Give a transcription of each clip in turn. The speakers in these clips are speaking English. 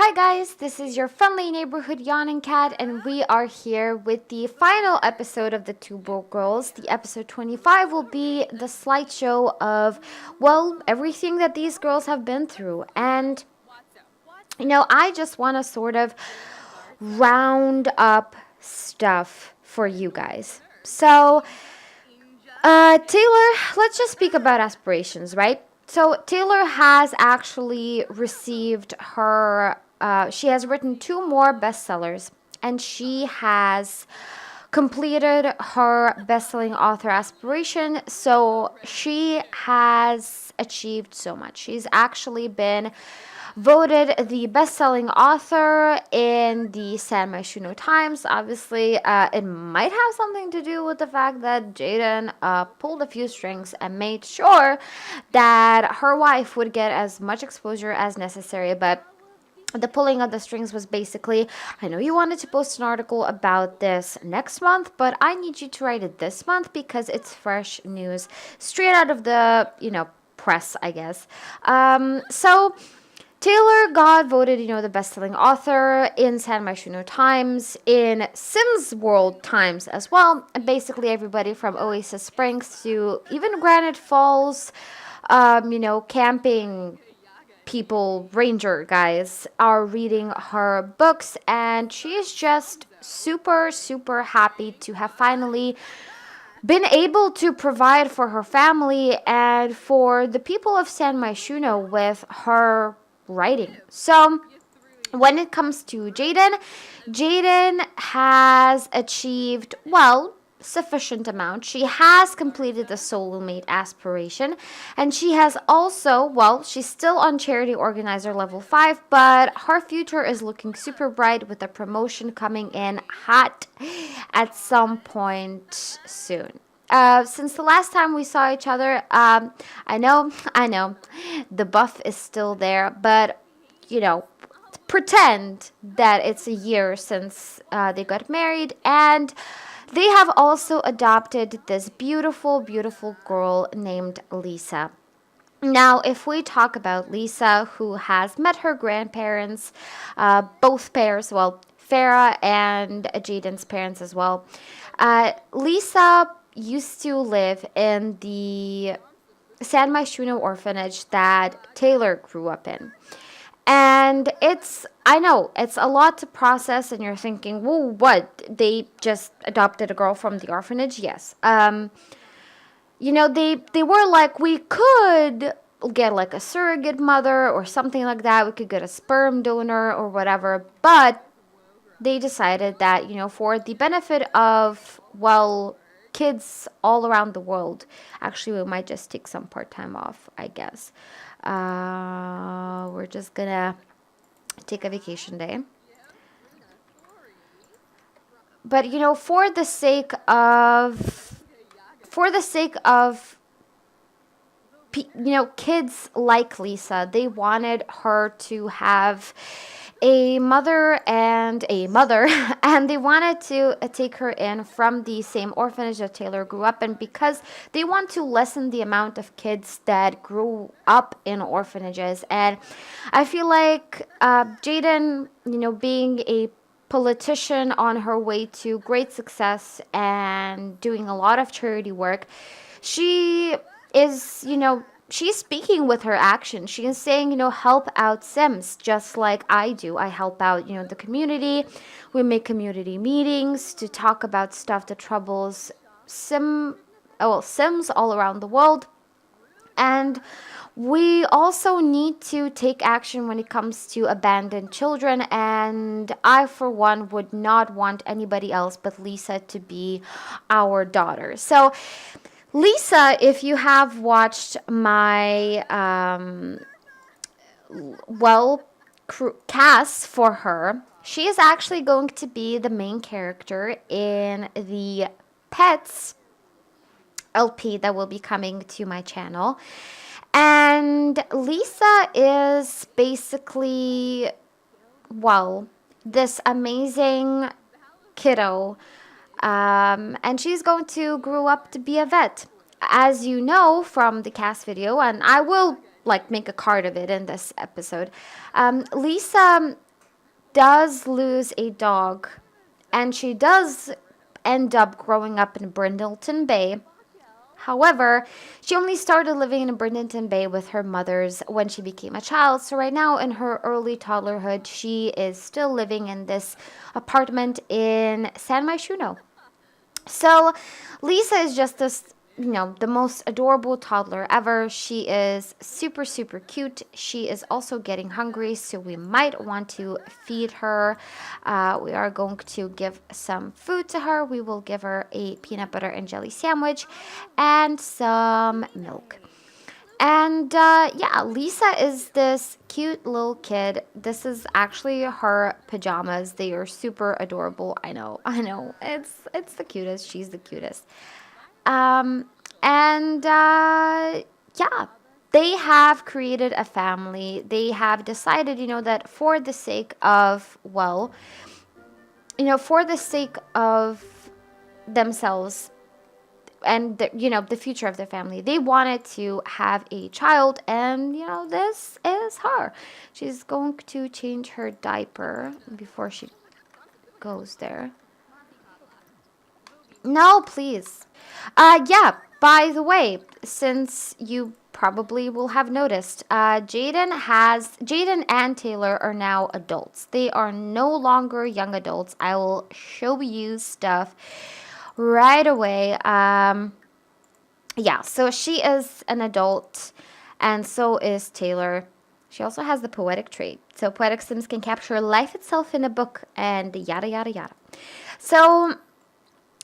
Hi guys, this is your friendly neighborhood yawning cat, and we are here with the final episode of the Two Broke Girls. The episode 25 will be the slideshow of, well, everything that these girls have been through. And, I just want to sort of round up stuff for you guys. So, Taylor, let's just speak about aspirations, right? So Taylor has actually received she has written two more bestsellers, and she has completed her best-selling author aspiration. So she has achieved so much. She's actually been voted the best-selling author in the San Myshuno Times. Obviously, it might have something to do with the fact that Jaden pulled a few strings and made sure that her wife would get as much exposure as necessary. But the pulling of the strings was basically, I know you wanted to post an article about this next month, but I need you to write it this month because it's fresh news straight out of the, press, I guess. So Taylor got voted, the best-selling author in San Myshuno Times, in Sims World Times as well, and basically everybody from Oasis Springs to even Granite Falls, camping people, ranger guys, are reading her books, and she is just super, super happy to have finally been able to provide for her family and for the people of San Myshuno with her writing. So when it comes to Jaden has achieved, well, sufficient amount. She has completed the soulmate aspiration, and she has also, well, she's still on charity organizer level 5, but her future is looking super bright with a promotion coming in hot at some point soon. Since the last time we saw each other, I know, the buff is still there, but pretend that it's a year since they got married, and they have also adopted this beautiful, beautiful girl named Lisa. Now, if we talk about Lisa, who has met her grandparents, both pairs, well, Farah and Jaden's parents as well, Lisa used to live in the San Myshuno orphanage that Taylor grew up in. And I know, it's a lot to process, and you're thinking, well, what? They just adopted a girl from the orphanage? Yes. They were like, we could get like a surrogate mother or something like that. We could get a sperm donor or whatever. But they decided that, for the benefit of, well, kids all around the world, actually, we might just take some part-time off, I guess. We're just gonna take a vacation day. But for the sake of kids like Lisa, they wanted her to have a mother, and and they wanted to take her in from the same orphanage that Taylor grew up in, because they want to lessen the amount of kids that grew up in orphanages. And I feel like Jaden, being a politician on her way to great success and doing a lot of charity work, she is, she's speaking with her action. She is saying, help out Sims just like I do. I help out, the community. We make community meetings to talk about stuff that troubles Sims all around the world. And we also need to take action when it comes to abandoned children, and I, for one, would not want anybody else but Lisa to be our daughter. So, Lisa, if you have watched my, cast for her, she is actually going to be the main character in the Pets LP that will be coming to my channel. And Lisa is basically, well, this amazing kiddo. And she's going to grow up to be a vet. As you know from the cast video, and I will make a card of it in this episode, Lisa does lose a dog, and she does end up growing up in Brindleton Bay. However, she only started living in Brindleton Bay with her mother's when she became a child. So right now in her early toddlerhood, she is still living in this apartment in San Myshuno. So Lisa is just the most adorable toddler ever. She is super, super cute. She is also getting hungry, so we might want to feed her. We are going to give some food to her. We will give her a peanut butter and jelly sandwich and some milk. And yeah, Lisa is this cute little kid. This is actually her pajamas. They are super adorable. I know, I know. It's the cutest. She's the cutest. Um, and yeah, they have created a family. They have decided, that for the sake of, well, for the sake of themselves and the future of their family, they wanted to have a child, and this is her. She's going to change her diaper before she goes there. No, please. Yeah, by the way, since you probably will have noticed, Jaden and Taylor are now adults. They are no longer young adults. I will show you stuff right away. Yeah, so she is an adult, and so is Taylor. She also has the poetic trait. So poetic Sims can capture life itself in a book, and yada, yada, yada. So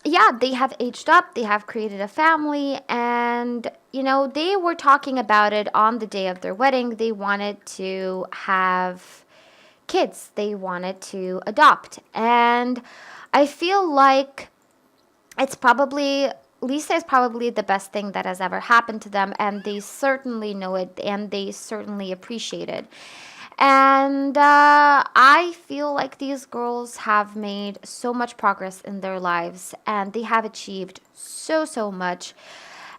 yeah, they have aged up, they have created a family, and they were talking about it on the day of their wedding. They wanted to have kids, they wanted to adopt. And I feel like it's probably Lisa is probably the best thing that has ever happened to them, and they certainly know it, and they certainly appreciate it. And I feel like these girls have made so much progress in their lives, and they have achieved so, so much.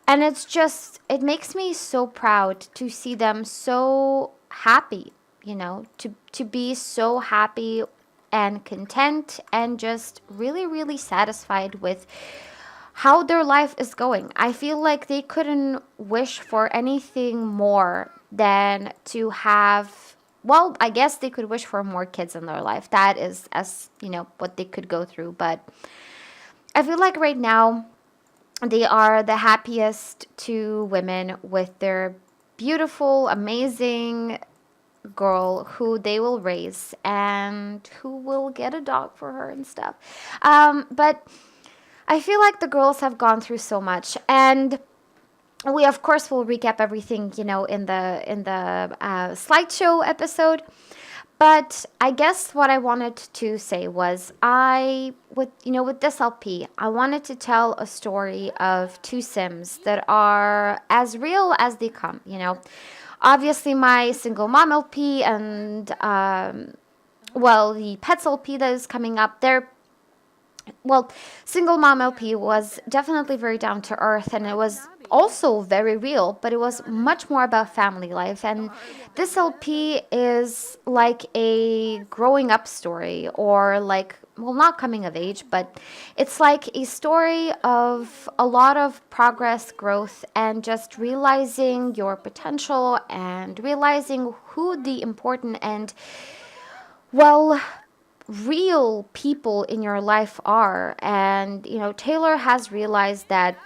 And it makes me so proud to see them so happy, to be so happy and content and just really, really satisfied with how their life is going. I feel like they couldn't wish for anything more than to have, well, I guess they could wish for more kids in their life. That is, as what they could go through. But I feel like right now they are the happiest two women with their beautiful, amazing girl who they will raise and who will get a dog for her and stuff. But I feel like the girls have gone through so much, and we of course will recap everything in the slideshow episode. But I guess what I wanted to say was with this LP, I wanted to tell a story of two Sims that are as real as they come. Obviously my single mom LP and the Pets LP that is coming up, single mom LP was definitely very down to earth, and it was also very real, but it was much more about family life. And this LP is like a growing up story, or like, well, not coming of age, but it's like a story of a lot of progress, growth, and just realizing your potential and realizing who the important and, well, real people in your life are. And Taylor has realized that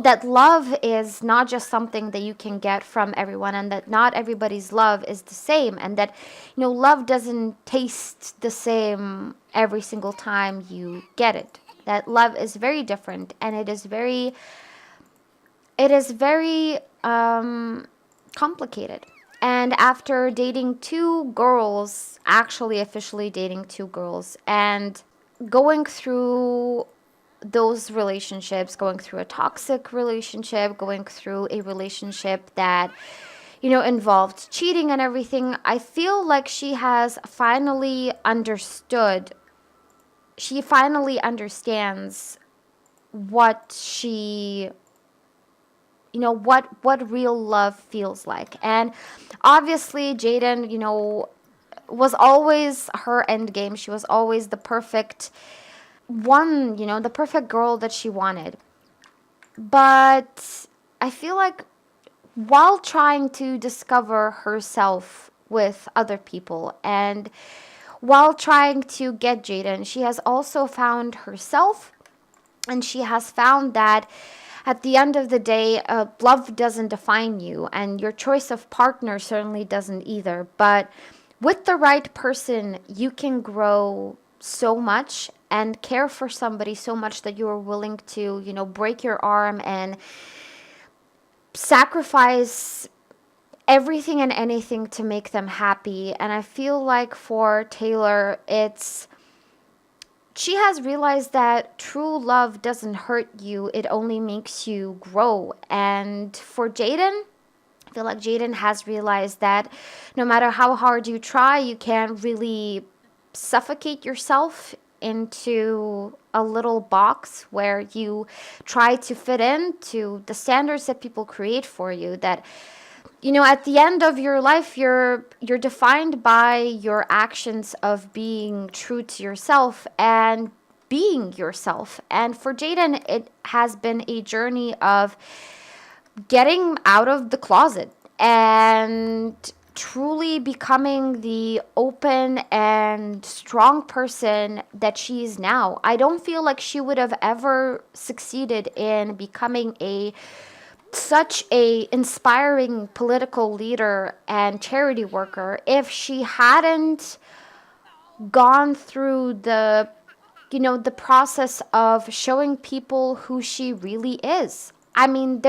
that love is not just something that you can get from everyone, and that not everybody's love is the same, and that love doesn't taste the same every single time you get it. That love is very different, and it is very complicated. And after dating two girls, actually officially dating two girls, and going through those relationships, going through a toxic relationship, going through a relationship that, involved cheating and everything, I feel like she finally understands what what real love feels like. And obviously Jaden, was always her end game. She was always the perfect one, the perfect girl that she wanted. But I feel like while trying to discover herself with other people and while trying to get Jaden, she has also found herself, and she has found that at the end of the day, love doesn't define you, and your choice of partner certainly doesn't either. But with the right person, you can grow so much and care for somebody so much that you are willing to, break your arm and sacrifice everything and anything to make them happy. And I feel like for Taylor, she has realized that true love doesn't hurt you, it only makes you grow. And for Jaden, I feel like Jaden has realized that no matter how hard you try, you can't really suffocate yourself into a little box where you try to fit in to the standards that people create for you. That at the end of your life, you're defined by your actions of being true to yourself and being yourself. And for Jaden, it has been a journey of getting out of the closet and truly becoming the open and strong person that she is now. I don't feel like she would have ever succeeded in becoming such a inspiring political leader and charity worker if she hadn't gone through the process of showing people who she really is. I mean,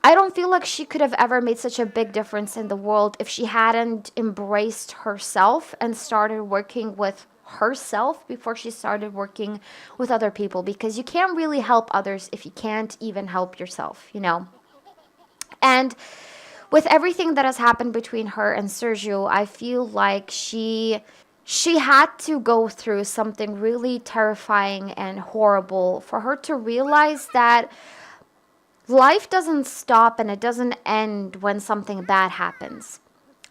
I don't feel like she could have ever made such a big difference in the world if she hadn't embraced herself and started working with herself before she started working with other people, because you can't really help others if you can't even help yourself. And with everything that has happened between her and Sergio, I feel like she had to go through something really terrifying and horrible for her to realize that life doesn't stop and it doesn't end when something bad happens.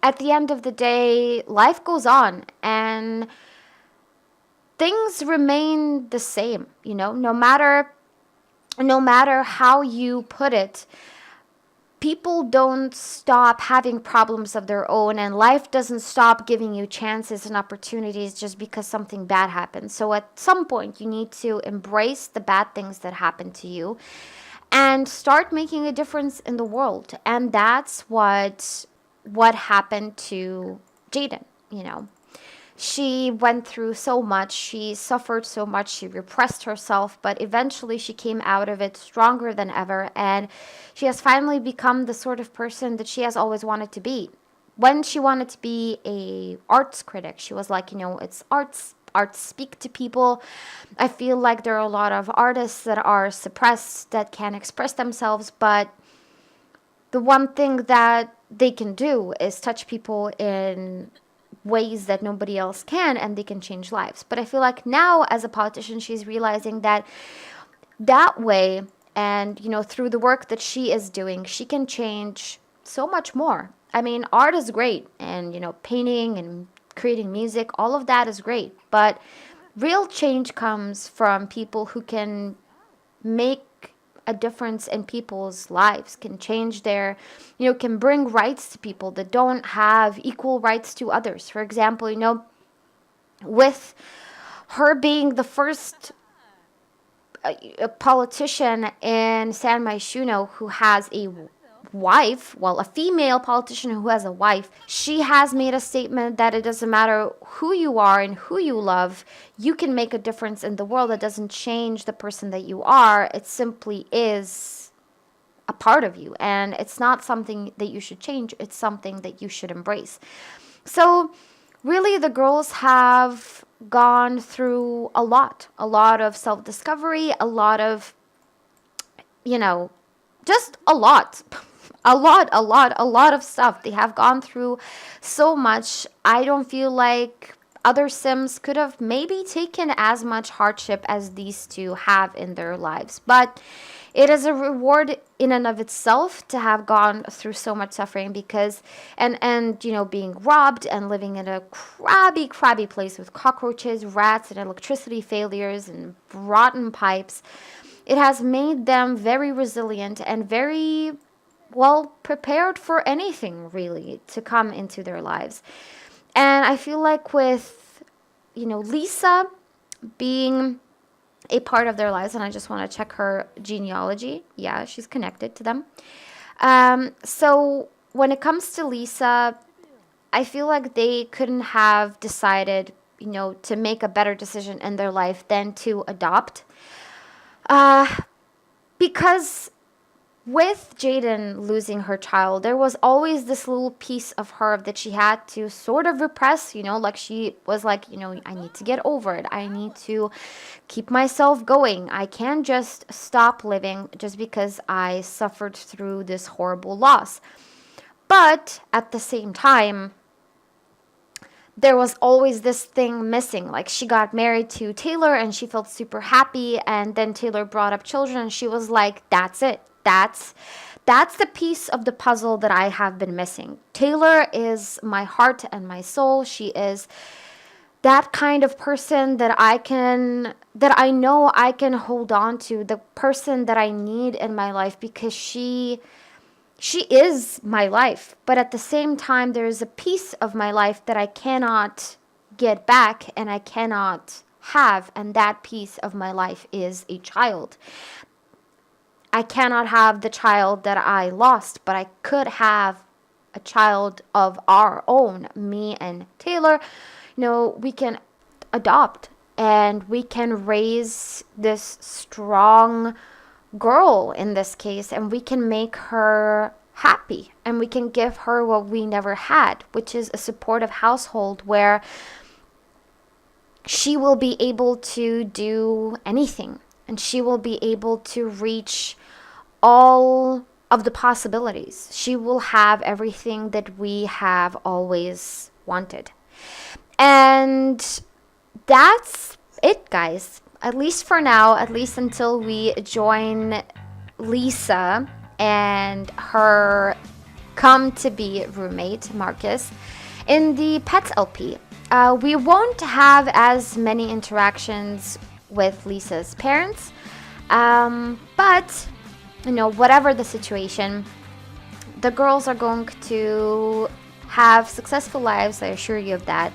At the end of the day, life goes on and things remain the same, no matter how you put it. People don't stop having problems of their own, and life doesn't stop giving you chances and opportunities just because something bad happens. So at some point, you need to embrace the bad things that happen to you and start making a difference in the world. And that's what happened to Jaden. She went through so much, she suffered so much, she repressed herself, but eventually she came out of it stronger than ever, and she has finally become the sort of person that she has always wanted to be. When she wanted to be a arts critic, she was like, it's arts speak to people. I feel like there are a lot of artists that are suppressed, that can't express themselves, but the one thing that they can do is touch people in ways that nobody else can, and they can change lives. But I feel like now as a politician, she's realizing that way, and through the work that she is doing, she can change so much more. I mean, art is great, and painting and creating music, all of that is great, but real change comes from people who can make a difference in people's lives, can change can bring rights to people that don't have equal rights to others. For example, with her being the first politician in San Myshuno who has a wife, well, a female politician who has a wife, she has made a statement that it doesn't matter who you are and who you love, you can make a difference in the world. That doesn't change the person that you are. It simply is a part of you, and it's not something that you should change. It's something that you should embrace. So really, the girls have gone through a lot of self-discovery, a lot of, just a lot. A lot of stuff. They have gone through so much. I don't feel like other Sims could have maybe taken as much hardship as these two have in their lives. But it is a reward in and of itself to have gone through so much suffering, because and being robbed and living in a crabby place with cockroaches, rats, and electricity failures and rotten pipes. It has made them very resilient and very well prepared for anything really to come into their lives. And I feel like with Lisa being a part of their lives, and I just want to check her genealogy. Yeah, she's connected to them. So when it comes to Lisa, I feel like they couldn't have decided, to make a better decision in their life than to adopt. Because with Jaden losing her child, there was always this little piece of her that she had to sort of repress, like she was like, I need to get over it. I need to keep myself going. I can't just stop living just because I suffered through this horrible loss. But at the same time, there was always this thing missing. Like, she got married to Taylor and she felt super happy, and then Taylor brought up children and she was like, that's it. That's the piece of the puzzle that I have been missing. Taylor is my heart and my soul. She is that kind of person that I know I can hold on to, the person that I need in my life, because she is my life. But at the same time, there is a piece of my life that I cannot get back and I cannot have, and that piece of my life is a child. I cannot have the child that I lost, but I could have a child of our own, me and Taylor. We can adopt and we can raise this strong girl in this case, and we can make her happy, and we can give her what we never had, which is a supportive household where she will be able to do anything, and she will be able to reach all of the possibilities. She will have everything that we have always wanted. And that's it, guys. At least for now, at least until we join Lisa and her come-to-be roommate, Marcus, in the Pets LP. We won't have as many interactions with Lisa's parents, but whatever the situation, the girls are going to have successful lives, I assure you of that.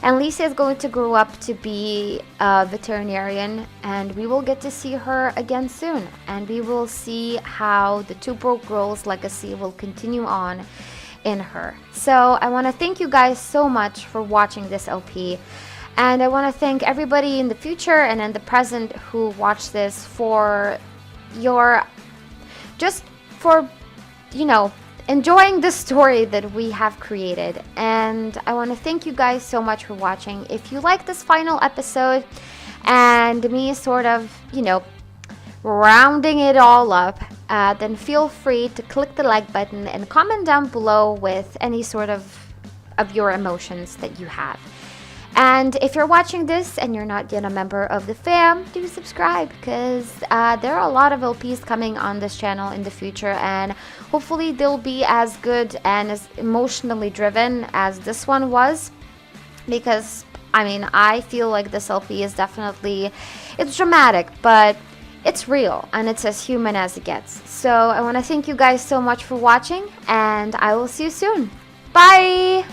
And Lisa is going to grow up to be a veterinarian, and we will get to see her again soon. And we will see how the Two Broke Girls legacy will continue on in her. So I want to thank you guys so much for watching this LP. And I want to thank everybody in the future and in the present who watched this for enjoying the story that we have created. And I want to thank you guys so much for watching. If you like this final episode and me sort of, rounding it all up, then feel free to click the like button and comment down below with any sort of your emotions that you have. And if you're watching this and you're not yet a member of the fam, do subscribe, because there are a lot of LPs coming on this channel in the future, and hopefully they'll be as good and as emotionally driven as this one was, because I feel like this LP is definitely, it's dramatic, but it's real and it's as human as it gets. So I want to thank you guys so much for watching, and I will see you soon. Bye!